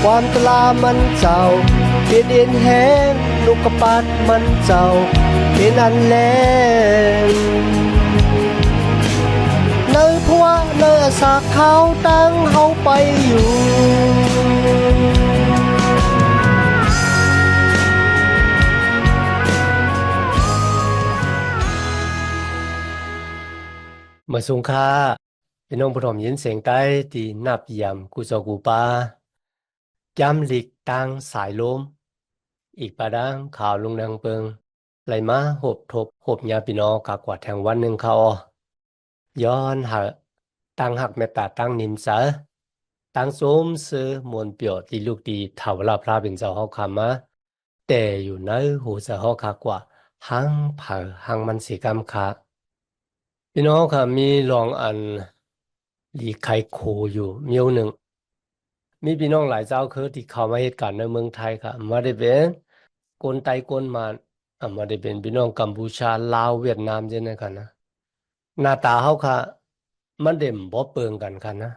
ความตลามันเจ้าเปลี่ยนเอ็นแหงลูกกระปัดมันเจ้าเป็นอันแลงเนื้อพัวเนื้อสากเขาตั้งเฮาไปอยู่เมื่อสงค่าพี่น้องผู้ชมยินเสียงใต้ที่นับเยี่ยมกูโจกูปาย้ำหลีกตังสายลมอีกปะดังข่าวลุงดังเปิงไหลมาหบทบหบยาพี่น้องกากว่าแทงวันหนึ่งเขาย้อนหาตังหักแม่ตาตังนิมเสอตังสมซื้อมวลเปียวที่ลูกดีเท่าลาพระเป็นเจ้าเฮาคำมาแต่อยู่ในหูเสือเฮาคากว่าหังเผอหังมันสีกำคาพี่น้องค่ะมีลองอันหลีไข่โคอยู่เมียวหนึ่งมีพี่น้องหลายเจ้าคือที่เข้ามาเหตุการณ์ในเมืองไทยค่ะมาได้เป็นคนไต้คนมามาได้เป็นพี่น้องกัมพูชาลาวเวียดนามเช่นนั้นค่ะนะหน้าตาเขาค่ะมันเด่มบ่เปิงกันค่ะนะ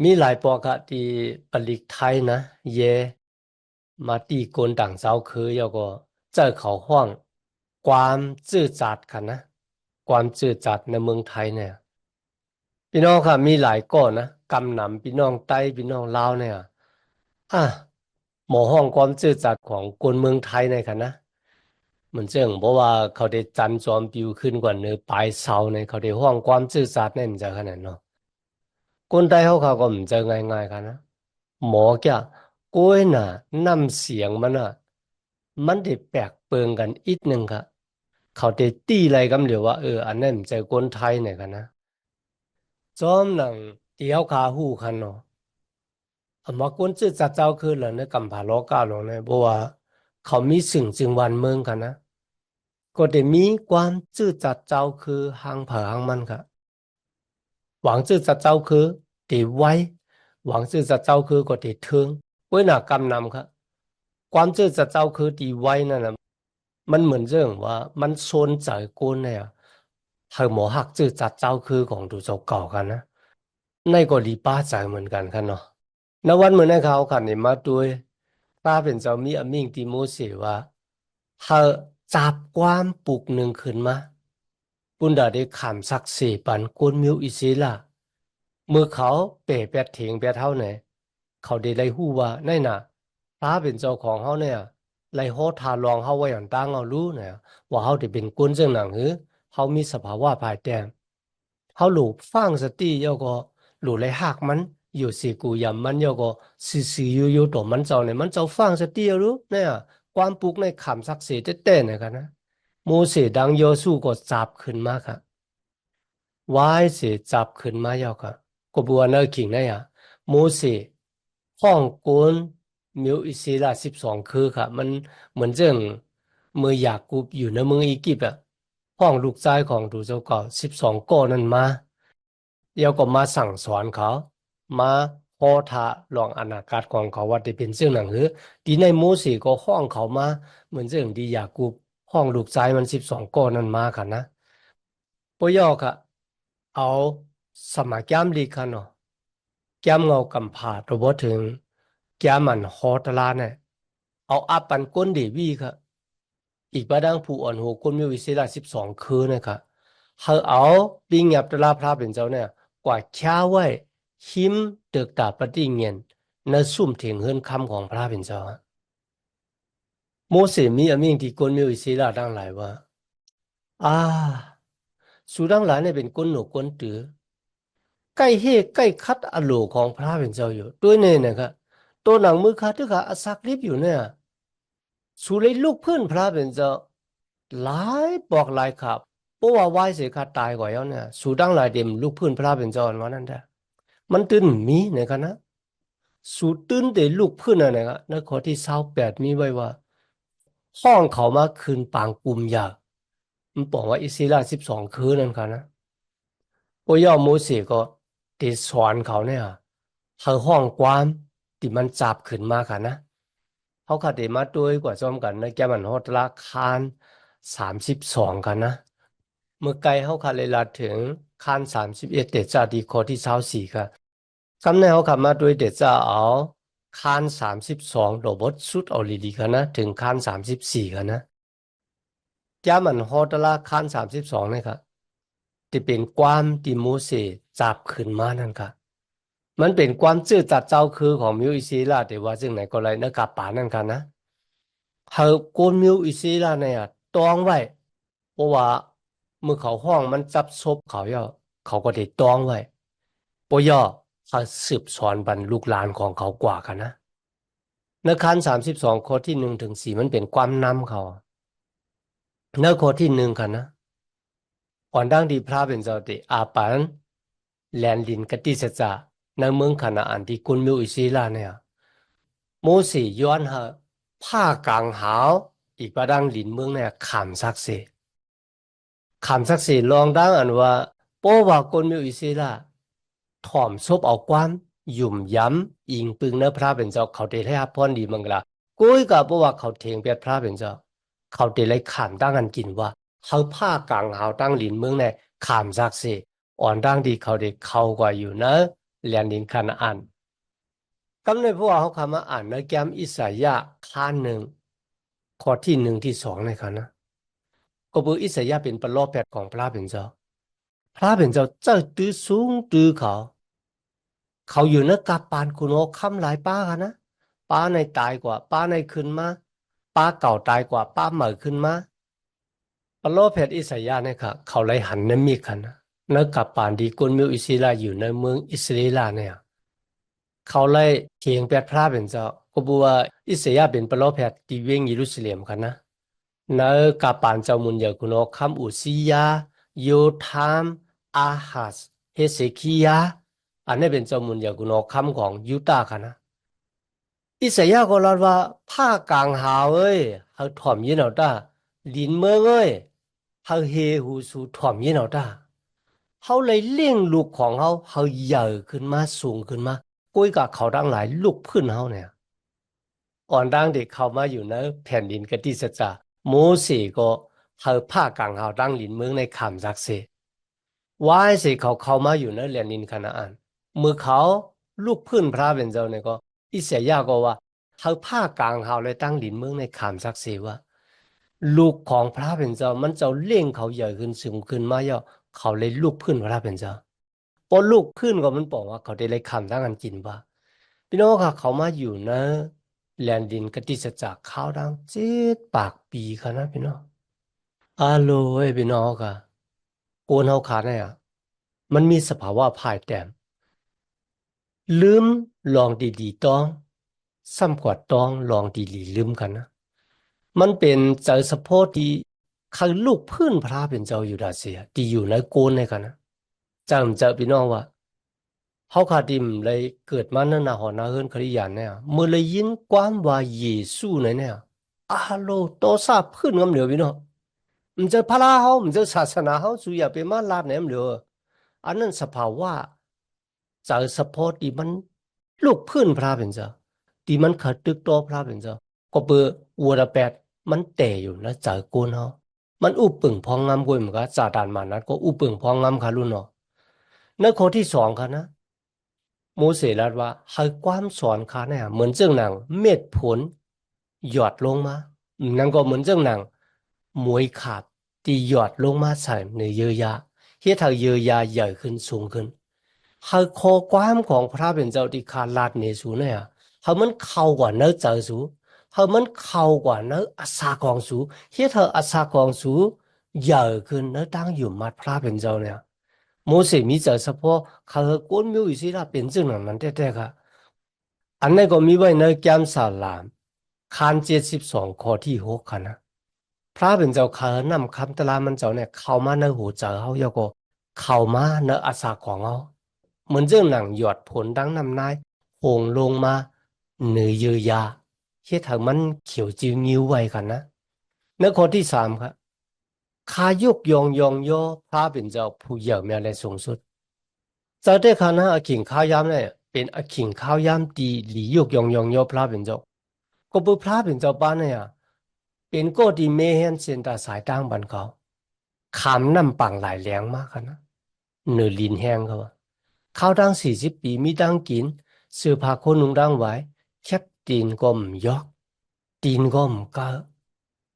มีหลายปอกค่ะที่ปลีกไทยนะเยมาตีคนต่างเจ้าคือแล้วก็เจอเขาห้องความซื่อสัตย์ค่ะนะความซื่อสัตย์ในเมืองไทยเนี่ยพี่น้องค่ะมีหลายก้อนนะกำหนำพี่น้องใต้พี่น้องลาวเนี่ยอ่ะหมอห้องความซื่อสัตย์ของคนเมืองไทยในค่ะนะเหมือนเจ้งเพราะว่าเขาได้จันจอมปิวขึ้นกว่าเนื้อปลายเสาในเขาได้ห้องความซื่อสัตย์เนี่ยมันจะขนาดเนาะคนไทยเขาก็มันจะง่ายๆกันนะหมอแกก้วยน่ะน้ำเสียงมันอ่ะมันได้แปลกเปิงกันอีกหนึ่งค่ะเขาได้ตีอะไรกันเดี๋ยวว่าอันนั้นมันจะคนไทยเนี่ยกันนะจอมหนังเดียวขาหูคันเนาะมาคนจื้อจัดเจ้าคือเหรอในกำผาล้อกาหลงเนี่ยเพราะว่าเขามีสิ่งจึงวันเมืองกันนะก็ได้มีความจื้อจัดเจ้าคือหางเผอหางมันค่ะหวังจื้อจัดเจ้าคือตีไว้หวังจื้อจัดเจ้าคือก็ตีเทิงไว้หน้ากำนำค่ะความจื้อจัดเจ้าคือตีไว้นั่นนะมันเหมือนเรื่องว่ามันโซนใจก้นเนี่ยเธอหมอหักจื้อจัดเจ้าคือของดูเจ้าเก่ากันนะในก็รีป้าใจเหมือนกันค่ะเนาะ ณวันเมื่อนั้นเขาขันนี่มาด้วยป้าเป็นเจ้ามีอมิ่งติโมเสว่าเขาจับความปลุกหนึ่งขึ้นมาปุณดาได้ขำสักสี่ปันกวนมิวอิสิล่ะเมื่อเขาเป๋แปดเถียงแปดเท่าไหนเขาได้ไล่หู้ว่าในน่ะป้าเป็นเจ้าของเขาเนี่ยไล่โหทาลองเขาไว้อย่างตั้งเอารู้เนี่ยว่าเขาได้เป็นกวนเจ้าหนังหือเขามีสภาวะภายแต้มเขาหลูฟังสติแล้วก็หลูเลยหักมัน 有时古人มัน有個時時要度มันเจ้าเนี่ยมันเจ้าฟังสติรู้เนี่ยความปลุกในคำสักเสเต้นๆนะครับนะโมเสดังโยสู้ก็จับขึ้นมาค่ะวายเสจับขึ้นมาแล้วค่ะก็บัวเนอขิงเนี่ยโมเสห้องโกนมิวอิสรา12คือค่ะมันเหมือนเรื่องเมื่อยากูบอยู่ในเมืองอียิปต์อ่ะห้องลูกชายของดูเจ้าเก่า12ก้อนนั้นมาแล้วก็มาสั่งสอนเขา มาพอทาลองอนาคตของเขาว่าจะเป็นเรื่องหนังหือดีในโมเสสก็ห้องเขามาเหมือนเรื่องดียากูบห้องลูกชายมัน12ก้อนนั้นมาค่ะนะปยอค่ะเอาสมัยแก้มลีกันเนาะแก้มเงากำผาตัวบ่ถึงแก้มมันฮอตลาเนี่ยเอาอัปปันก้นเดวีค่ะอีกประดังผู้อ่อนหูก้นมีวิเศษ12คืนนะคะเขาเอาปีเงียบตลาพระเป็นเจ้าเนี่ยกว่าแค่ไว้ หิมเตึกตาปฏิเงียนในซุ่มเถียงเฮือนคำของพระเป็นเจ้าโมเสสมีอมิ่งที่กวนมีอิสราดังหลายว่าอ่าสูดังหลายเนี่ยเป็นก้นหนูก้นตือใกล้เฮใกล้คัดอโลของพระเป็นเจ้าอยู่ด้วยเนี่ยนะครับตัวหนังมือคาทึกขาอสักลิบอยู่เนี่ยสูเลยลูกเพื่อนพระเป็นเจ้าหลายบอกหลายขับเพราะว่าไหวเสียขาตายกว่าแล้วเนี่ยสูดังหลายเต็มลูกเพื่อนพระเป็นเจ้าวันนั้นได้มันตื่นมีเนี่ยกันนะ สูตื้นเดลูกพื้นอะไรก็ในข้อที่28มีไว้ว่าห้องเขามาคืนปางกลุ่มยากมันบอกว่าอิสรา12คืนนั่นค่ะนะโอ้ยอโมเสสก็ติสอนเขาเนี่ยเขาห้องความที่มันจับขึ้นมาค่ะนะเขาขัดเดมาด้วยกว่าซ้อมกันนะแกมันฮอดราคาน32กันนะเมื่อไกลเขาขัดเลยลาถึงคาน31เดจาดีข้อที่24ค่ะ คำในเขาขับมาด้วยเด็ดจะเอา คาน32โรบอทสุดเอาลีๆกันนะถึงคาน34กันนะจ้ามันฮอตละคาน32นี่ครับที่เป็นความที่โมเสสจับขึ้นมานั่นครับมันเป็นความซื่อจัดเจ้าคือของมิวอิสราแต่ว่าซึ่งไหนก็เลยนักกาป่านั่นกันนะเขาโกนมิวอิสราเนี่ยตองไว้เพราะว่าเมื่อเขาห้องมันจับซบเขาย่อเขาก็ได้ตองไว้ปย่อเขาสืบสอนบรรลูกหลานของเขากว่ากันนะในคัน32ข้อที่1 ถึง 4มันเป็นความนำเขาในข้อที่1กันนะก่อนดังที่พระเป็นเจ้าติอาปันแลนดินกติสัจจะในเมืองคานาอันที่กุนมิวอิสราเนี่ยโมเสสย้อนหาผ้ากางหาวอีกประดังลินเมืองเนี่ยขามซักเสขามซักเสลองดังอันว่าโป้ว่ากุนมิวอิสราถ่อมซบเอาความหยุ่มย้ำอิงปึงเนื้อพระเป็นเจ้าเขาได้ให้รับพรดีมังกละกุ้ยกับเพราะว่าเขาเถียงเปียดพระเป็นเจ้าเขาได้เลยขามตั้งกันกินว่าเขาผ้ากางหาวตั้งลินเมืองเนี่ยขามซักเสอ่อนดังดีเขาได้เข้ากว่าอยู่นะเรียนดินคานาอัน กำเนิดพวกเขาคำว่าอ่านในแก้มอิสยาห์ข้าหนึ่งข้อที่1 ที่ 2ในครับนะก็คืออิสยาห์เป็นประโลกแปดของพระเป็นเจ้าพระเป็นเจ้าเจ้าตื้อสูงตื้อเขาอยู่ในกับปานคุณโอคำหลายป้ากันนะป้าในตายกว่าป้าในขึ้นมาป้าเก่าตายกว่าป้าใหม่ขึ้นมาประโลกแปดอิสยาห์เนี่ยค่ะเขาเลยหันน้ำมีกันนะในกับปานดีกุนมิวอิสราอยู่ในเมืองอิสราเอลเนี่ย เขาเลยเถียงแปดพระเป็นเจ้าก็บอกว่าอิสยาห์เป็นปรโลแพทย์ที่เวงเยรูซาเล็มกันนะในกาปานเจ้ามุนยากุนอคำอุซิยาโยธามอาฮัสเฮเซคียาอันนี้เป็นเจ้ามุนยากุนอคำของยูดาห์กันนะอิสยาห์ก็เล่าว่าผ้ากางหาวเอ้ยเขาถ่อมยินเอาตาลินเมืองเอ้ยเขาเฮหูสูถ่อมยินเอาตา เขาเลยเลี้ยงลูกของเขาใหญ่ขึ้นมาสูงขึ้นมากุ้ยกับเขาทั้งหลายลูกพื้นเขาเนี่ยอ่อนดังเด็กเขามาอยู่ในแผ่นดินกติสจาโมเสสก็เขาผ้ากางเขาตั้งหลินเมืองในคำซักเซว่าให้เสเขาเข้ามาอยู่ในแผ่นดินคานาอันเมื่อเขาลูกพื้นพระเป็นเจ้าเนี่ยก็อิสยาห์ก็ว่าเขาผ้ากางเขาเลยตั้งหลินเมืองในคำซักเซว่าลูกของพระเป็นเจ้ามันจะเลี้ยงเขาใหญ่ขึ้นสูงขึ้นมาเยอะเขาเลยลูกพื้นพระเป็นเจ้า พอลูกขึ้นก็มันบอกว่าเขาได้เลยคำทั้งกันกินว่าพี่น้องค่ะเขามาอยู่นะแลนดินกติสจักรข้าวดัง7 ปากปีค่ะนะพี่น้องอาโลเอ้ยพี่น้องค่ะโกนเฮาขาดเนี่ยมันมีสภาวะพ่ายแต้มลืมลองดีๆต้องซ้ำกว่าต้องลองดีๆลืมกันนะมันเป็นใจสะโพกที่คือลูกพื้นพระเป็นเจ้าอยู่ดาเซียที่อยู่ในโกนในกันนะจำเจอพี่น้องว่า เขาขาดิมเลยเกิดมาเนั่นนาหอนาเฮิรนคริยานเนี่ยเมื่อเลยยินความว่าเยซูเนี่ยอาโลโตซาพื้นกำเหลือพี่น้องมันจะพระเขามันจะศาสนาเขาสุยาไปมาลาดเนี่ยมันเหลืออันนั้นสภาวะจากสปอร์ตที่มันลูกพื้นพระเป็นเจ้าที่มันขัดตึกโตพระเป็นเจ้าก็เปิดวัวระแปดมันแต่อยู่นะจากโกนเขามันอุปปึงพองงามกวยเหมือนกันจาดานมานั้นก็อุปปึงพองงามคารุนเนาะในข้อที่2ครับนะ โมเสสรัดว่าให้ความสอนข้าเนี่ยเหมือนเจ้าหนังเม็ดผลหยอดลงมานั่นก็เหมือนเจ้าหนังมวยขาดที่หยอดลงมาใส่ในเยื่อยาเฮ็ดให้เยื่อยาใหญ่ขึ้นสูงขึ้นให้คอความของพระเป็นเจ้าที่ขาดลาดเนสูเนี่ยให้มันเข้ากว่าเนื้อเจอสูให้มันเข้ากว่าเนื้ออาสากองสูเฮ็ดให้อาสากองสูใหญ่ขึ้นเนื้อตั้งอยู่มัดพระเป็นเจ้าเนี่ย โมเสสมีแต่เฉพาะเขาโกนมิวอิสราเป็นจึงนั้นแต่ค่ะอันนั้นก็มีไว้ในแกมสาลามคาน72ข้อที่6ค่ะนะพระเป็นเจ้าเขานำคำตรามันเจ้าเนี่ยเข้ามาในหัวใจเขาแล้วก็เข้ามาในอาสาของเขาเหมือนเรื่องหนังหยอดผลดังน้ำนายโป่งลงมาเหนือเยือยาเฮ็ดให้มันเขียวจิวนิ้วไว้กันนะในข้อที่3ครับข้ายกยองพระเป็นเจ้าผู้เยี่ยมและสูงสุด 在这看呢，ขิงข้าวยามเนี่ยเป็นขิงข้าวยามดีหลียกยองพระเป็นเจ้าก็เป็นพระเป็นเจ้าบ้านเนี่ยเป็นก็ดีเมเห็นเส้นตาสายตั้งบันเขาขามน้ำปังหลายแรงมากนะเนื้อลินแห้งเขาว่าข้าวดัง40 ปีมีดังกินเสื้อผ้าคนนุ่งดังไว้ แคบตีนก็มยอกตีนก็มก็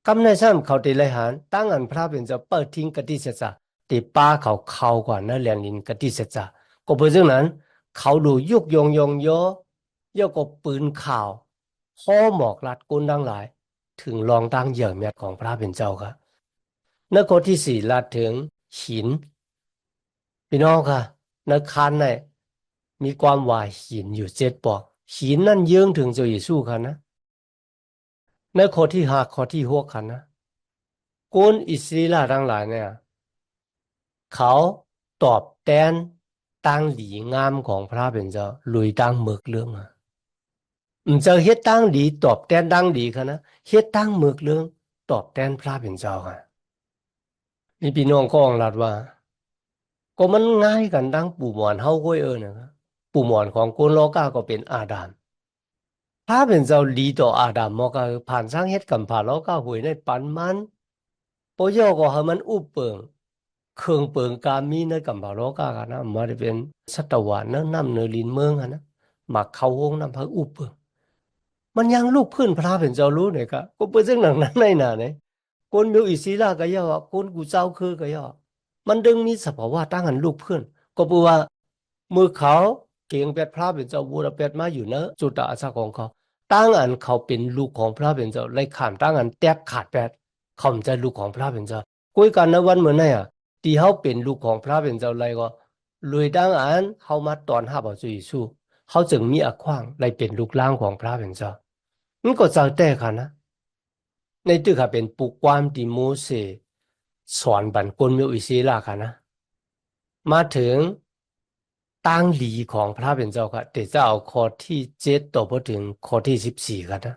กำในซ้ำเขาตีเลยหันตั้งอันพระเป็นเจ้าเปิดทิ้งกติเสจาตีป้าเขาเข้ากว่านั่นเรียนลินกติเสจาก็เพราะฉะนั้นเขาดูยุกยงโยโยกบปืนข่าวพ่อหมอกลัดก้นดังหลายถึงลองตั้งเหยื่อเมียดของพระเป็นเจ้าครับนโคที่สี่ลัดถึงหินพี่น้องค่ะในคันเนี่ยมีความว่าหินอยู่7 ปอกหินนั่นเยื่องถึงเจ้าเยซูค่ะนะในข้อที่5ข้อที่6ค่ะนะคนอิสราเอลทั้งหลายเนี่ยเขาตอบแทนตั้งหลีงามของพระเป็นเจ้าลุยตั้งเมือกเรื่องอ่ะเจ้าเฮ็ดตั้งดีตอบแทนตั้งดีค่ะนะเฮ็ดตั้งเมือกเรื่องตอบแทนพระเป็นเจ้าค่ะนี่พี่น้องก็องรัดว่าก็มันง่ายกันดังปู่หมอนเฮาก้อยนะครับปู่หมอนของคนโลกาก็เป็นอาดัมพระเป็นเจ้าลีต่ออาดัมมอก็ผ่านสร้างเฮ็ดกันผ่านโลกาหวยในปันมันปโยก็ให้มันอุปเปิงเครื่องเปิงกามีในกัมพาโลกากันนะมาได้เป็นสัตวะเนื้อน้ำเนื้อลินเมืองนะมาเข้าวงน้ำพระอุปเปิงมันยังลูกพื้นพระเป็นเจ้ารู้เนี่ยก็เปิดเรื่องหนังนั้นในหนาเนี่ยคนมิวอิศิลาก็ย่อคนกูเจ้าคือก็ย่อมันดึงมีสภาวะตั้งหันลูกพื้นก็เพราะว่ามือเขาเก่งเป็ดพระเป็นเจ้าบูรเป็ดมาอยู่เนอะจุดอาสาของเขาตั้งอันเขาเป็นลูกของพระเป็นเจ้าเลยขามตั้งอันแตกขาดแปดเขาไม่ใช่ลูกของพระเป็นเจ้าคุยกันในวันเหมือนไงที่เขาเป็นลูกของพระเป็นเจ้าเลยก็เลยตั้งอันเขามาตอนห้าบอกจุยสู้เขาจึงมีอควางเลยเป็นลูกล่างของพระเป็นเจ้ามันก็จะแต่ค่ะนะในตึกค่ะเป็นปุกความที่โมเสสสอนบรรพคนมิวอิสราค่ะนะมาถึงตั้งหลีของพระเป็นเจ้าค่ะเดี๋ยวจะเอาข้อที่7ต่อไปถึงข้อที่14ค่ะนะ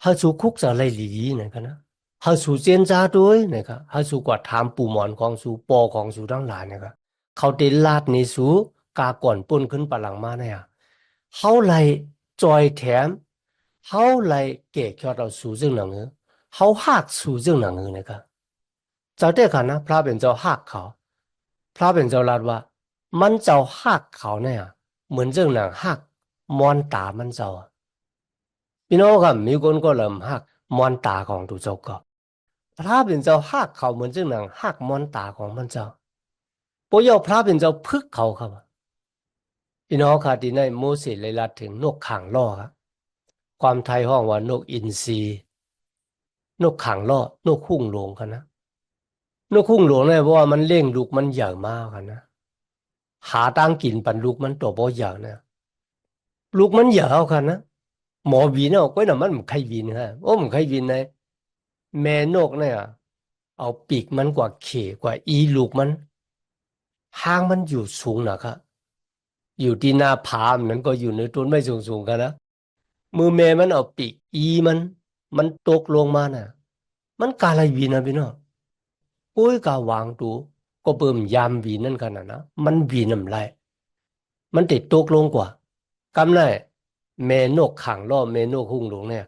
他สู่คุกจะอะไรหลีนะครับนะเขาสู่เจนจ้าด้วยนะครับเขาสู่กว่าถามปู่หมอนของสู่ปอของสู่ทั้งหลายนะครับเขาเดลาดในสู่กาก่อนปุ่นขึ้นปะหลังมาเนี่ยเขาไล่จอยแถมเขาไล่เก่ยอดเอาสู่ซึ่งหนังเออเขาหักสู่ซึ่งหนังเออนะครับเจ้าเด็กค่ะนะพระเป็นเจ้าหักเขาพระเป็นเจ้าลาดว่ามันเจ้าหักเขาเนี่ยเหมือนซึ่งหนังหักมอนตามันเจ้าพี่น้องครับมีคนก็เริ่มหักมอนตาของตัวเจ้าก็พระเป็นเจ้าหักเขาเหมือนซึ่งหนังหักมอนตาของมันเจ้าปอยพระเป็นเจ้าพึกเขาครับพี่น้องค่ะที่ในโมเสสเลยลัดถึงนกขังล่อครับความไทยห้องว่านกอินทรีนกขังล่อนกคุ้งหลวงกันนะนกคุ้งหลวงเนี่ยเพราะว่ามันเล่งลูกมันใหญ่มากกันนะหาตั้งกินปันลูกมันตัวบ่ใหญ่นะลูกมันใหญ่เอากันนะหมอวีนเอาก็น่ะมันไม่ใครวีนฮะโอ้มันใครวีนในแม่นกเนี่ยเอาปีกมันกว่าเขกว่าอีลูกมันหางมันอยู่สูงนะครับอยู่ที่หน้าผามันก็อยู่ในต้นไม้สูงกันนะมือแม่มันเอาปีกอีมันตกลงมาน่ะมันกาอะไรวีนะพี่น้องโอ้ยกาวางตูก็เปิ่มยามวีนั่นกันนะมันวีน้ำไรมันติดตกลงกว่ากำไรแม่นกขังล่อแม่นกหุ่งหลงเนี่ย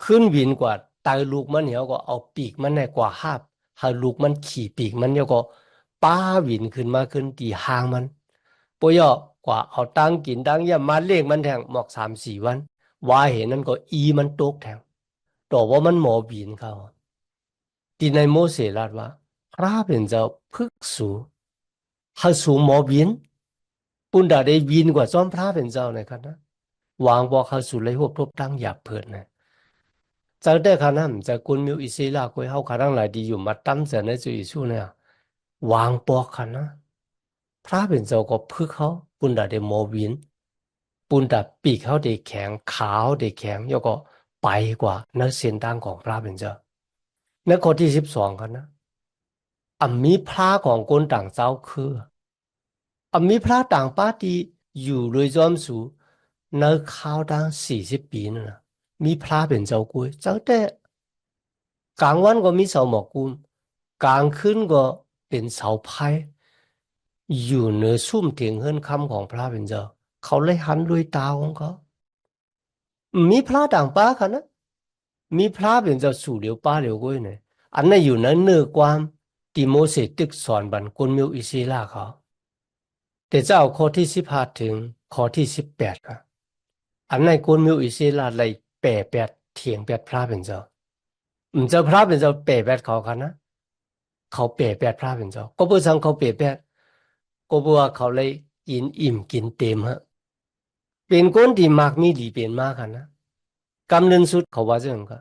ขึ้นวินกว่าตายลูกมันเหี่ยวก็เอาปีกมันในกว่าหาบหาลูกมันขี่ปีกมันเหี่ยวก็ป้าวินขึ้นมาขึ้นตีหางมันปยอกว่าเอาตังกินตังย่ามาเลี้ยงมันแทงหมอก3-4 วันว่าเห็นนั่นก็อีมันตกแทงต่อว่ามันหมอวินเขาที่ในโมเสสลาดว่าพระเป็นเจ้าพึกสูเขาสูหมอวินปุ่นดาได้วินกว่าซ้อมพระเป็นเจ้าในครับนะวางบอกเขาสู่เลยหวบทบตั้งหยาบเพิดนะจากได้ขนาดจากกุนมิวอิสราคุยเขาขาดังหลายดีอยู่มาตั้มเสนในจุอิสุเนี่ยวางปอกขันนะพระเป็นเจ้าก็พึกเขาปุ่นดาได้หมอวินปุ่นดาปีกเขาได้แข็งขาวได้แข็งแล้วก็ไปกว่านักเส้นตั้งของพระเป็นเจ้าในข้อที่12กันนะมีพระของคนต่างเจ้าคือมีพระต่างป้าที่อยู่โดยจอมสูในข้าวดัง40 ปีนั่นนะมีพระเป็นเจ้ากุยเจ้าแต่กลางวันก็มีเสาหมอกกุมกลางคืนก็เป็นเสาไพ่อยู่เหนือซุ่มเถียงเฮิรนคำของพระเป็นเจ้าเขาเลยหันด้วยตาของเขามีพระต่างป้าค่ะนะมีพระเป็นเจ้าสู่เหลียวป้าเหลียวกุยเนี่ยอันนั้นอยู่ในเนื้อความที่โมเสสตึกสอนบรรคนมิวอิสราเขาแต่จะเอาข้อที่15ถึงข้อที่18ครับ อันในคนมิวอิสิลาเลยแปะแปดเถียงแปดพระเป็นเจ้าเจ้าพระเป็นเจ้าแปะแปดเขากันนะเขาแปะแปดพระเป็นเจ้าก็เพื่อสังเขาแปะแปดก็เพื่อเขาเลยกินอิ่มกินเต็มฮะเป็นคนที่มากมีดีเป็นมากกันนะกำเนิดสุดเขาว่าเรื่องก็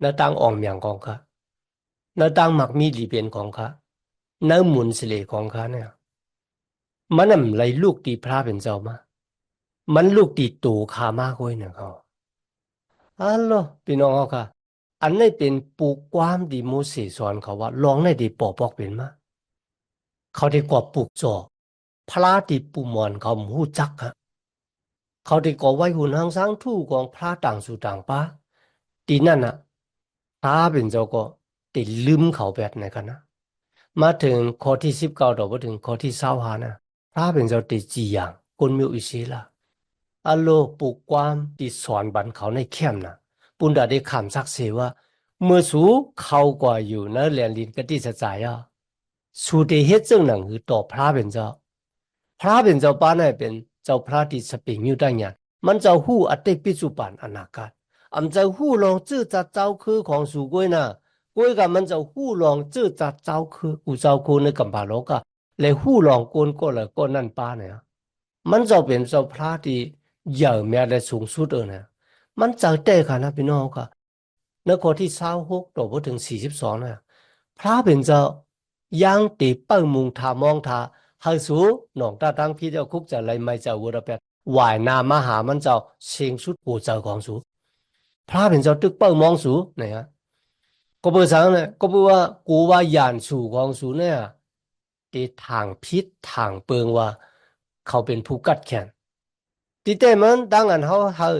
น้าตั้งอ่องเมียงของเขาน้าตั้งมักมีดีเป็นของเขาน้าหมุนเสลของเขาเนี่ยมันน่ะเลยลูกตีพระเป็นเจ้ามามันลูกตีตู่ขามากกว่าเนี่ยเขาอัลโหลพี่น้องเขาค่ะอันนี้เป็นปลูกความดีโมเสสสอนเขาว่าลองในดีปอปอกเป็นมาเขาได้กว่าปลูกจ่อพระที่ปูมอนเขาหูจักฮะเขาได้ก่อไว้หุ่นหางสร้างทู่ของพระต่างสู่ต่างป้าตีนั่นน่ะพระเป็นเจ้าก็ติดลืมเขาแบบไหนกันนะมาถึงข้อที่19ต่อมาถึงข้อที่25นะพระเป็นเจ้าติดจีอย่างคนมิวอิสิละอัลโลปลูกความที่สอนบันเขาในเข้มนะปุณดาได้คำสักเสว่าเมื่อสูเขากว่าอยู่นะเรียนลินกติสจายอ่ะสูได้เฮ็ดจึงหนังคือต่อพระเป็นเจ้าพระเป็นเจ้าป้าเนี่ยเป็นเจ้าพระที่สปริงอยู่ได้เนี่ยมันเจ้าหู้อัตเตปิจุปันอนาคตอันเจ้าหู้ลองจื้อจัดเจ้าคือของสูกวยนะกวยกับมันเจ้าหู้ลองจื้อจัดเจ้าคือกูเจ้าคือในกัมบาโลกะเลยหู้ลองโกนก็เลยก็นั่นป้าเนี่ยมันเจ้าเป็นเจ้าพระที่ใหญ่แม้และสูงสุดเนี่ยมันเจ้าเตะค่ะนะพี่น้องค่ะในข้อที่26ต่อไปถึง42นะพระเป็นเจ้ายังตีเปิ้งมุงทามองทาให้สูหนองตาตั้งพี่เจ้าคุกจะไรไม่เจ้าวัวเป็ดวายนามหามันเจ้าเชิงสุดกูเจ้าของสูพระเป็นเจ้าตึกเปิ้งมองสูเนี่ยฮะก็เบอร์สังเนี่ยก็เบอร์ว่ากูว่าหยานสูของสูเนี่ยตีทางพิษทางเปิงว่าเขาเป็นผู้กัดแขนตีแต่มันดังอันเขา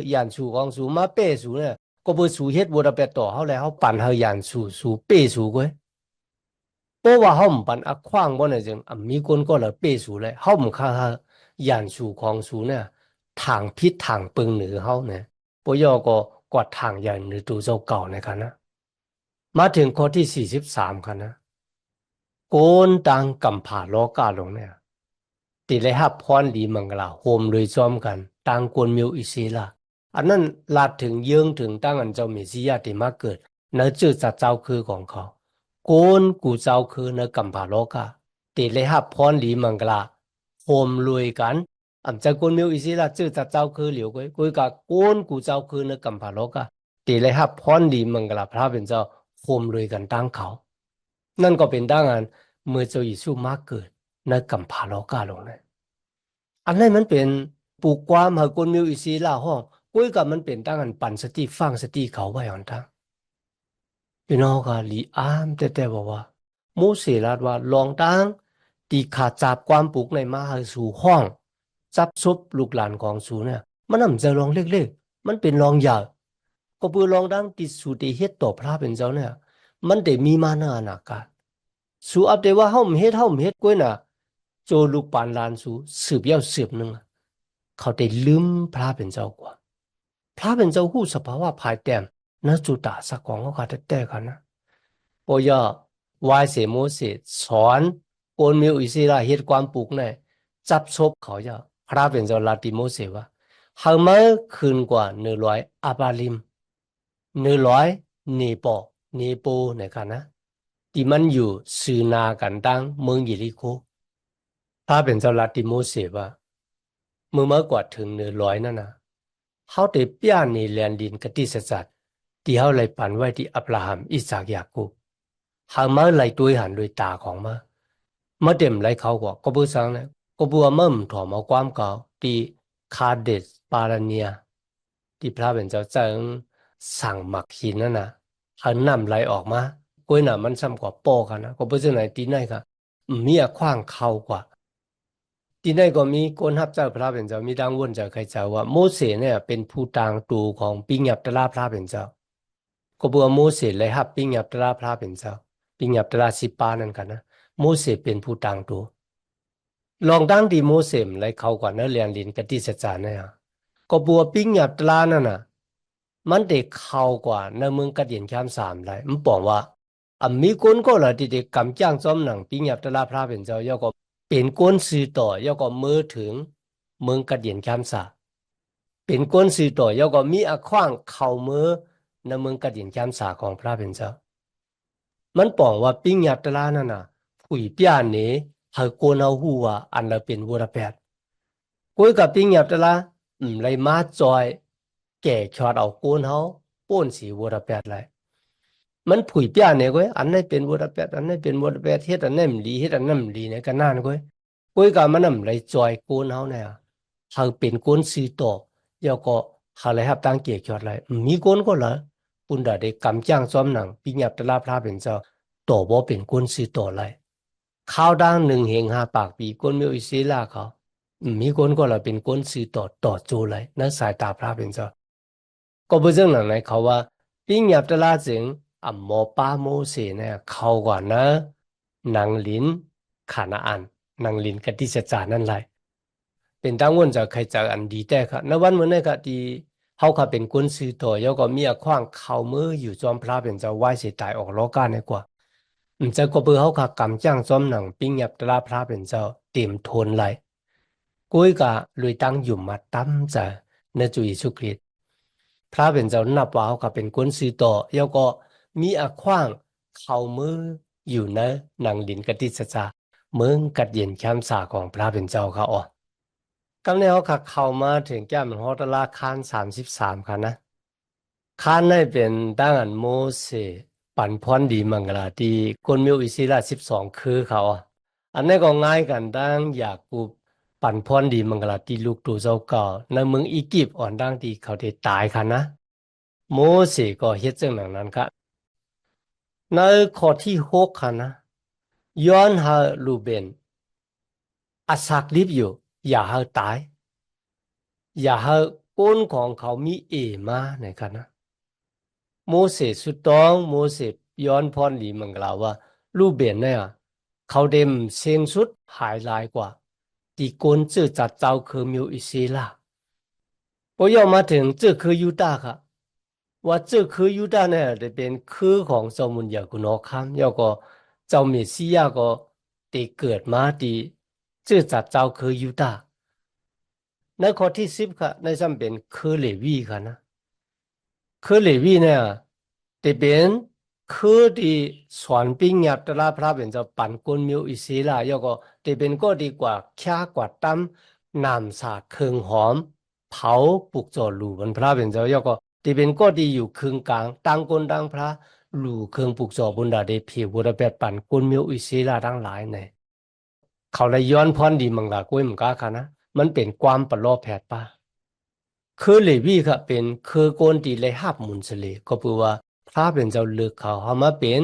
หยานสูของสูมาเป้สูเนี่ยก็เบอร์สูเฮ็ดวัวเป็ดต่อเขาแล้วเขาปั่นเขาหยานสูเป้สูก้อย เพราะว่าเขาไม่ปันอักขวางบ่เนี่ยจึงมีคนก็เลยเป้สูเลยเขาไม่ค่ายันสูของสูเนี่ยทางพิษทางปึงเหนือเขาเนี่ยปยอก็กวาดทางยันหรือตัวเจ้าเก่าในกันนะมาถึงข้อที่43กันนะโกนตังกำผาล้อกาลงเนี่ยติเลยฮับพรดีมังกลาโฮมเลยซ้อมกันตังกวนมิวอิซีละอันนั้นลาดถึงเยื่องถึงตั้งอันเจ้าเมสสิยาที่มาเกิดเนื้อจืดจัดเจ้าคือของเขา โกนกูเจ้าคือในกัมพาโลกาตีเลยฮับพรหลีมังกลาโฮมรวยกันอันจะโกนมิวอิสิละจื้อจัดเจ้าคือเหลียวกุยกุยกะโกนกูเจ้าคือในกัมพาโลกาตีเลยฮับพรหลีมังกลาพระเป็นเจ้าโฮมรวยกันตั้งเขานั่นก็เป็นดังนั้นเมื่อเจ้าเยซูมาเกิดในกัมพาโลกาลงเลยอันนั้นมันเป็นปลูกความให้คนมิวอิสิละห้องกุยกับมันเป็นดังนั้นปันสติฟังสติเขาไว้อันทั้ง พี่น้องก็ลีอามแต่บอกว่าโมเสสลาดว่าลองตั้งตีขาดจับความปลูกในมาให้สู่ห้องจับซบลูกหลานของสู่เนี่ยมันน่าจะลองเล็กๆมันเป็นลองใหญ่ก็เพื่อลองตั้งติดสู่ที่เฮ็ดต่อพระเป็นเจ้าเนี่ยมันได้มีมาในอนาคตสู่อัปเดว่าเฮาไม่เฮ็ดกล้วยน่ะโจลูกปานลานสู่สืบยาวสืบหนึ่งเขาได้ลืมพระเป็นเจ้ากว่าพระเป็นเจ้าหู้สภาวะภายแต้มนะจุตาสักของเขาขาดแต่กันนะ ปอยอวายเสโมเสสสอนโกนมิวอิสราเฮ็ดความปลูกเนี่ยจับซบเขาจะพระเป็นเจ้าลาติโมเสว่าหามาคืนกว่า100อาบาลิม100เนโปในกันนะที่มันอยู่ซื้อนากันตั้งเมืองเยริโคพระเป็นเจ้าลาติโมเสว่าเมื่อมากว่าถึง100นั่นนะเขาได้เปียในแลนดินกติสจัดที่เขาเลยปันไว้ที่อับราฮัมอิสากยากูบ หางมาไหลตัวหันโดยตาของมาเต็มไหลเขาก็เบื่อสังเนี่ยก็บัวมั่มถ่อมาความเก่าที่คาเดสปาราเนียที่พระเป็นเจ้าจังสั่งหมักหินนั่นน่ะหันน้ำไหลออกมาก้อยน่ะมันซ้ำกว่าโป้กันนะก็เบื่อจังไหนตีไหนค่ะมีอะขว้างเข้ากว่าที่ไหนก็มีคนฮับเจ้าพระเป็นเจ้ามีดังวนเจ้าใครเจ้าว่าโมเสสเนี่ยเป็นผู้ต่างตูของปิญญาตราพระเป็นเจ้าก็บัวโมเสสเลยฮับปิญญาตราพระเป็นเจ้า ปิญญาตราสิปานั่นกันนะโมเสสเป็นผู้ต่างตัวลองตั้งที่โมเสสเลยเขาก่อนนะเรียนลินกติสจารเนี่ยก็บัวปิญญาตรานั่นน่ะมันเด็กเข้ากว่าในเมืองกระเดียนแคมสามเลยมันบอกว่ามีคนก็ละที่เด็กกำจ้างจอมหนังปิญญาตราพระเป็นเจ้าย่อก็เป็นคนสื่อต่อย่อก็มือถึงเมืองกระเดียนแคมสา เป็นก้นสื่อต่อยก็มีอขว้างเข้ามือในเมืองกระดิ่งแคมสาของพระเป็นเจ้ามันปองว่าปิ้งยัดตลานั่นน่ะผุยเปียนี้เฮาโกนเอาหัวอันละเป็นวัวแปดกุ้ยกับปิ้งยัดตลาเลยมาจอยแก่ชอดเอาโกนเฮาป้นสีวัวแปดเลยมันผุยเปียเนี่ยก้อยอันนี้เป็นวัวแปดอันนี้เป็นวัวแปดเฮ็ดอันนั้นดีเฮ็ดอันนั้นดีเนี่ยก็นั่นก้อยกับมันเลยจอยโกนเฮาเนี่ยเฮาเป็นก้นสีต่อแล้วก็เฮาเลยครับตั้งเกียรติชอดเลยมีก้นก็เหรอปุ่นดาได้กำจ้างซ้อมหนังปิ้งยัดตลาพระเป็นเจ้า ต่อบ่เป็นก้นซื้อต่อไรข้าวดังหนึ่งเหงหาปากปีก้นมีอิสลาเขามีก้นก็เราเป็นก้นซื้อต่อโจไรนั่นสายตาพระเป็นเจ้าก็เพื่อเรื่องหนังไหนเขาว่าปิ้งหยับตลาจึงหมอป้าโมเสเนี่ยเขาก่อนนะนางลินขานาอันนางลินกติจจานั่นไรเป็นตั้งวันจะใครจะอันดีแต่ค่ะในวันเมื่อนี้ก็ดีเขาค่ะเป็นก้นซื้อต่อแล้วก็มีขว้างเขามืออยู่จอมพระเป็นเจ้าไหว้เสียตายออกล้อก้านในกว่า จะก็เปือเขาค่ะกำจ้างซ้อมหนังปิ้งหยับตลาพระเป็นเจ้าเต็มทนไหลกุ้ยกะลุยตั้งอยู่มาตั้มจะในจุยสุคริตพระเป็นเจ้านับว่าเขาค่ะเป็นคนซื้อต่อแล้วก็มีอาขว้างเข้ามืออยู่ในหนังดินกติสจาเมืองกัดเย็นแคมสาของพระเป็นเจ้าค่ะอ๋อกำเนิดเขาค่ะเข้ามาถึงแก้มฮอตลาคาน33ค่ะนะ ข้านได้เป็นตั้งอันโมเสปันพรดีมังกลาที่คนมิวอิสรา12คือเขาอ่ะอันนี้ก็ง่ายกันตั้งอยากกูปันพรดีมังกลาที่ลูกตูเจ้าเก่าในเมืองอียิปต์อ่อนดังที่เขาได้ตายค่ะนะโมเสก็เฮ็ดจังนั้นค่ะในข้อที่6ค่ะนะย้อนหาลูเบนอาศักลิบอยู่อย่าให้ตายอย่าให้ก้นของเขามีมาในค่ะนะ โมเสสสุดต้องโมเสสย้อนพรหลีมังกล่าวว่ารูปเบียนเนี่ยเขาเดมเซนสุดหายลายกว่าที่กนจื้อจัดเจ้าคือมิวอิเซลาพอยอมาถึงจื้อคือยูดาค่ะว่าจื้อคือยูดาเนี่ยจะเป็นคือของสมุนยากุนอคัมแล้วก็เจ้าเมสสิยาก็ได้เกิดมาที่จื้อจัดเจ้าคือยูดาในข้อที่10ค่ะในจำเป็นคือเลวีค่ะนะ คือเลวีเนี่ยที่เป็นคือที่สอนปิ้งหยับตลาพระเป็นจะปั่นกลมิวอิสลาแล้วก็ที่เป็นก็ดีกว่าแค่กว่าตั้มน้ำสาเครื่องหอมเผาปลุกจอหลู่บนพระเป็นเจ้าแล้วก็ที่เป็นก็ดีอยู่ครึ่งกลางตั้งกลตั้งพระหลู่เครื่องปลุกจอบนดาเดพีบุรเปดปั่นกลมิวอิสลาทั้งหลายเนี่ยเขาเลยย้อนพรดีมังลากุ้ยมังกาค่ะนะมันเป็นความประโลภแผดป่ะ คือเลวีค่ะเป็นคือคนที่เลยหับมุนสเลก็แปลว่าพระเป็นเจ้าเลือกเขาเขามาเป็น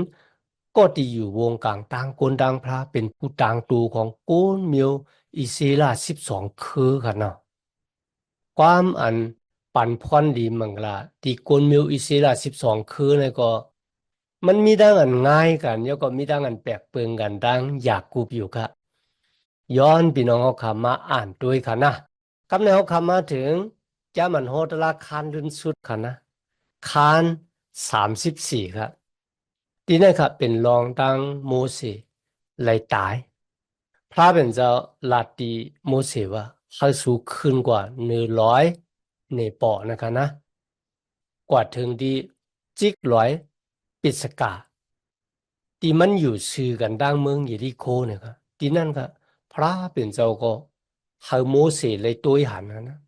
ก็ที่อยู่วงกลางต่างคนต่างพระเป็นผู้ต่างตูของโกนเมียวอิเซลา12คือค่ะเนาะความอันปันพรดีมังลาที่โกนเมียวอิเซลา12คือเนี่ยก็มันมีดังอันง่ายกันแล้วก็มีดังอันแปลกเปลืองกันดังอยากกูบอยู่ค่ะย้อนพี่น้องเอาคำมาอ่านด้วยค่ะนะคำในเอาคำมาถึง จะมันโหดละคานลื่นสุดค่ะนะคาน34ครับที่นั่นครับเป็นรองตั้งโมเสสเลยตายพระเป็นเจ้าลาตีโมเสสว่าเขาสูงขึ้นกว่า100ในปอนะคะนะกว่าถึงที่จิกร้อยปิสกาที่มันอยู่ซื่อกันดังเมืองเยริโคเนี่ยครับที่นั่นครับพระเป็นเจ้าก็เขาโมเสสเลยตัวหันนะ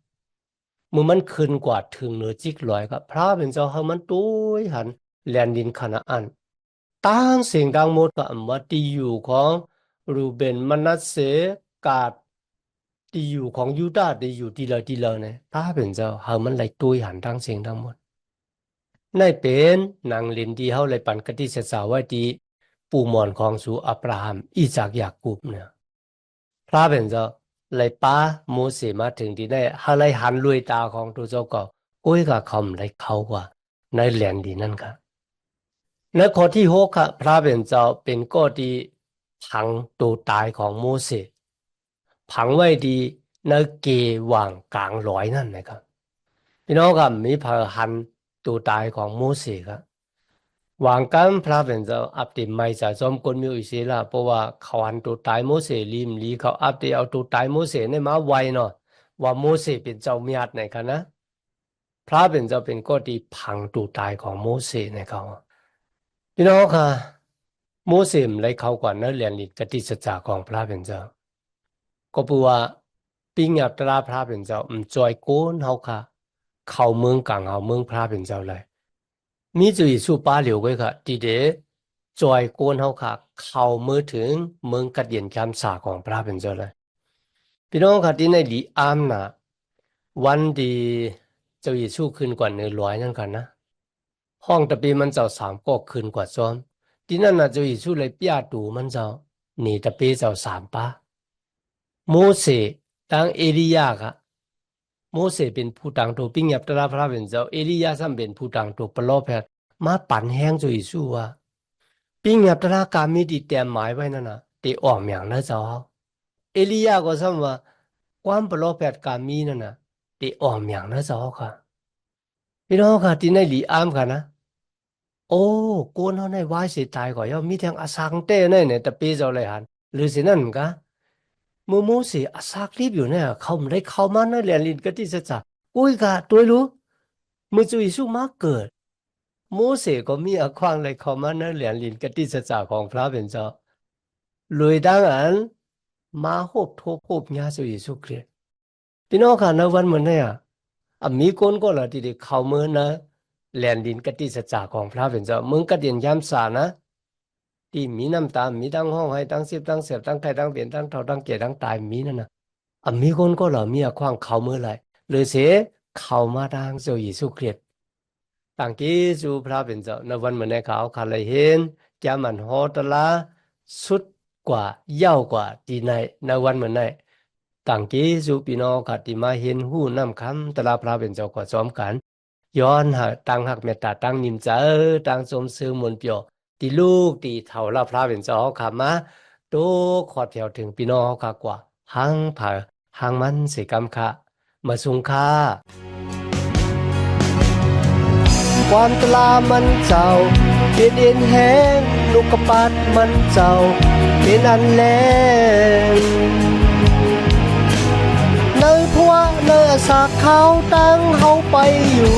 เมื่อมันขึ้นกว่าถึงเหนือจิกลอยก็พระเป็นเจ้าให้มันตุ้ยหันแลนดินคานาอันต่างสิ่งต่างหมดก็อำว่าที่อยู่ของรูเบนมนัสเสกาดที่อยู่ของยูดาห์ที่อยู่ที่เราเนี่ยพระเป็นเจ้าให้มันไหลตุ้ยหันทั้งสิ่งทั้งหมดในเป็นนางลินที่เขาเลยปันกติเสสาไว้ที่ปู่มอนของสู่อับราฮัมอิจากยากูบเนี่ย พระเป็นเจ้าเลยป้าโมเสสมาถึงที่ได้ฮาเลยหันลุยตาของตัวเจ้าก็กุ้ยกับเขาเลยเขากว่าในแหลนดีนั่นค่ะในข้อที่6ค่ะพระเป็นเจ้าเป็นก็ที่ผังตัวตายของโมเสสผังไว้ดีในเกว่างกลางร้อยนั่นนะครับพี่น้องครับมีพระหันตัวตายของโมเสสครับวางกันพระเป็นเจ้าอัปเดตไม่จะจอมคนมีอิสระเพราะว่าเขาหันตัวตายโมเสสลิมลีเขาอัปเดตเอาตัวตายโมเสสเนี่ยมาไว้เนาะว่าโมเสสเป็นเจ้าเมียดไหนกันนะ พระเป็นเจ้าเป็นก็ที่พังตูตายของโมเสสในเขาพี่น้องค่ะโมเสสเลยเขากว่าเนื้อเรียนลิกติสัจจะของพระเป็นเจ้าก็เพราะว่าปิ้งอัตราพระเป็นเจ้าจอยโกนเขาค่ะเข้าเมืองกลางเอาเมืองพระเป็นเจ้าเลยมีจุดสู่ป้าเหลียวไว้ค่ะทีเดจอยโกนเขาค่ะเข้ามือถึงเมืองกัดเย็นคำสาของพระเป็นเจ้าเลยพี่น้องค่ะที่ในลีอามนะวันดีเจ้าเยซูขึ้นกว่า100นั่นกันนะห้องตะปีมันเจ้า3ก็ขึ้นกว่าซ้อมที่นั่นน่ะเจ้าเยซูเลยเปียดูมันเจ้าหนีตะปีเจ้า3ป้าโมเสสตั้งเอลียาค่ะโมเสสเป็นผู้ต่างตัวปิ้งยับตราพระเป็นเจ้าเอลียาซ้ำเป็นผู้ต่างตัวปลอบแพทย์มาปั่นแห้งเจ้าเยซูว่าปิ้งยับตรากามีดีเตรียมหมายไว้นั่นน่ะตีออกอย่างนะเจ้าเอลียาก็ซ้ำว่าความปลอบแพทย์กามีนั่นน่ะตีออกอย่างนะเจ้าค่ะพี่น้องค่ะที่ในลีอามค่ะนะโอ้โกนเขาในวายสิตายก่อนย่อมมีแทงอาสังเต้เนี่ยแต่ปีเจ้าเลยหันหรือสินั่นกะมูมูสิอาสักรีบอยู่เนี่ยเขาไม่ได้เข้ามาในเรียนลินกติสัจจะอุ้ยกะตัวรู้มือจุยสู้มาเกิดโมเสสก็มีอาควางเลยเข้ามาในเรียนลินกติสัจจะของพระเป็นเจ้าเลยดังอันมาโฮบทบโฮบญาจุยสู้คริสต์พี่น้องค่ะในวันเหมือนเนี่ยมีคนก็ละที่ได้เข้ามือนะแลนดินกติสัจจะของพระเป็นเจ้ามึงกระเดียนย้ำสานะที่มีน้ำตามีทั้งห้องให้ทั้งสิบทั้งเสียบทั้งไข่ทั้งเปลี่ยนทั้งเท่าทั้งเกศทั้งตายมีนั่นนะมีคนก็ละมีความเข้ามือไรหรือเสียเข้ามาทางเจ้าเยซูคริสต์ต่างกี้สู่พระเป็นเจ้าในวันเหมือนในเขาขาเลยเห็นจะมันโหตละสุดกว่าเย้ากว่าที่ในวันเหมือนในต่างกี้สู่พี่น้องขัดที่มาเห็นหูน้ำคำตลาพระเป็นเจ้าก็ซ้อมกันย้อนหาตั้งหักเมตตาตั้งนิมใจตั้งสมซื้อมนเปียวตีลูกตีเท่าลาพระเป็นเจ้าขามาโตขอดแถวถึงพี่น้องขากว่าหังผาหังมันเสกรรมค่ะมาสุงค่าความตลามันเจ้าเป็นเอ็นแห้งลูกกระปัดมันเจ้าเป็นอันแรงเนยพัวเนยสากเขาตั้งเขาไปอยู่